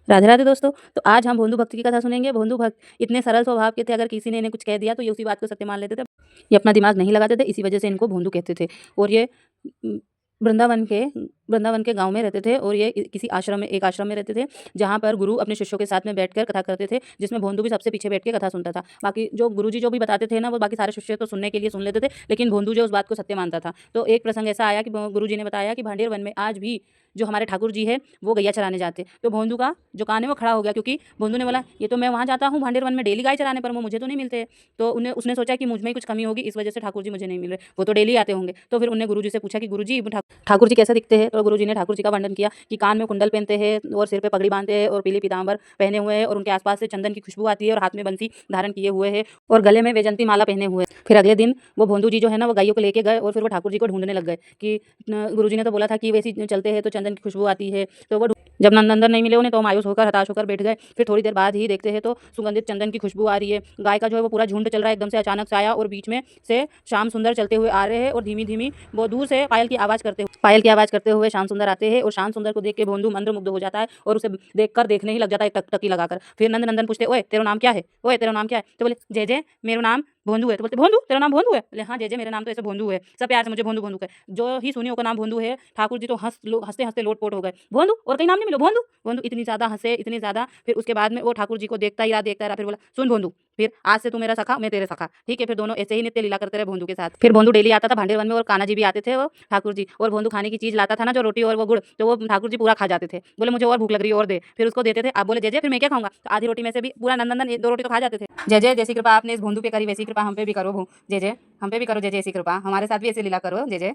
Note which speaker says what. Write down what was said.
Speaker 1: राधे राधे दोस्तों। तो आज हम भोंदू भक्त की कथा सुनेंगे। भोंदू भक्त इतने सरल स्वभाव के थे, अगर किसी ने इन्हें कुछ कह दिया तो ये उसी बात को सत्य मान लेते थे। ये अपना दिमाग नहीं लगाते थे, इसी वजह से इनको भोंदू कहते थे। और ये उम, वृंदावन के गाँव में रहते थे और ये किसी एक आश्रम में रहते थे, जहाँ पर गुरु अपने शिष्यों के साथ में बैठकर कथा करते थे, जिसमें भोंदू भी सबसे पीछे बैठ के कथा सुनता था। बाकी जो गुरुजी जो भी बताते थे ना, वो बाकी सारे शिष्य तो सुनने के लिए सुन लेते थे, लेकिन भोंदू जो उस बात को सत्य मानता था। तो एक प्रसंग ऐसा आया कि गुरुजी ने बताया कि भांडेर वन में आज भी जो हमारे ठाकुर जी है, वो गैया चराने जाते। तो भोंदू का जो कान है वो खड़ा हो गया, क्योंकि भोंदू ने बोला, ये तो मैं वहाँ जाता हूँ भांडेर वन में डेली गाय चराने, पर वो मुझे तो नहीं मिलते। तो उसने सोचा कि मुझ में ही कुछ कमी होगी, इस वजह से ठाकुर जी मुझे नहीं मिल रहे, वो तो डेली आते होंगे। तो फिर उन्होंने गुरुजी से पूछा कि गुरुजी ठाकुर जी कैसे दिखते हैं। तो गुरुजी ने ठाकुर जी का वर्णन किया कि कान में कुंडल पहनते हैं और सिर पे पगड़ी बांधते हैं और पीले पीतांबर पहने हुए हैं, और उनके आसपास से चंदन की खुशबू आती है, और हाथ में बंसी धारण किए हुए है, और गले में वैजंती माला पहने हुए। फिर अगले दिन वो भोंदू जी जो है ना, वो गायों को लेके गए और फिर वो ठाकुर जी को ढूंढने लग गए कि गुरुजी ने तो बोला था कि वैसे चलते हैं तो चंदन की खुशबू आती है। तो वो जब नंदन नहीं मिले उन्हें, तो मायूस होकर हताश होकर बैठ गए। फिर थोड़ी देर बाद ही देखते हैं तो सुगंधित चंदन की खुशबू आ रही है। गाय का जो है वो पूरा झुंड चल रहा है, एकदम से अचानक से आया और बीच में से श्याम सुंदर चलते हुए आ रहे हैं, और धीमी धीमी वो दूर से पायल की आवाज करते हुए श्याम सुंदर आते हैं। और श्याम सुंदर को देख के भोंदू मंत्रमुग्ध हो जाता है और उसे देखने ही लग जाता है टकटकी लगाकर। फिर नंदन पूछते, ओए तेरा नाम क्या है, ओए तेरा नाम क्या है। तो बोले, जय जय मेरा नाम भोंदू है। तो बोलते, भोंदू तेरा नाम भोंदू है। बोले, हाँ जय जय मेरा नाम तो ऐसे भोंदू है, सब प्यार से मुझे भोंदू भोंदू कहे। जो ही सुनी का नाम भोंदू है, ठाकुर जी तो हंसते हंसते लोटपोट हो गए। भोंदू और कहीं नाम नहीं मिलो, भोंदू भोंदू इतनी ज्यादा हंसे, इतनी ज्यादा। फिर उसके बाद में वो ठाकुर जी को देखता ही रहा। फिर बोला, सुन भोंदू, फिर आज से तू मेरा सखा, मैं तेरे सखा, ठीक है। फिर दोनों ऐसे ही नित्य लीला करते रहे भोंदू के साथ। फिर भोंदू डेली आता था भांडेर वन में, और कान्हा जी भी आते थे, वो ठाकुर जी। और भोंदू खाने की चीज लाता था ना, जो रोटी और वो गुड़, तो वो ठाकुर जी पूरा खा जाते थे। बोले, मुझे और भूख लग रही है और दे। फिर उसको देते थे। आप बोले, जय जय फिर मैं क्या खाऊंगा। तो आधी रोटी में से भी पूरा नंदन 2 रोटी तो खा जाते थे। जय जय जैसी कृपा आपने इस भोंदू पे करी, वैसी कृपा हम पे भी करो। जय जय हम पे भी करो, जय जय ऐसी कृपा हमारे साथ भी ऐसी लीला करो, जय जय।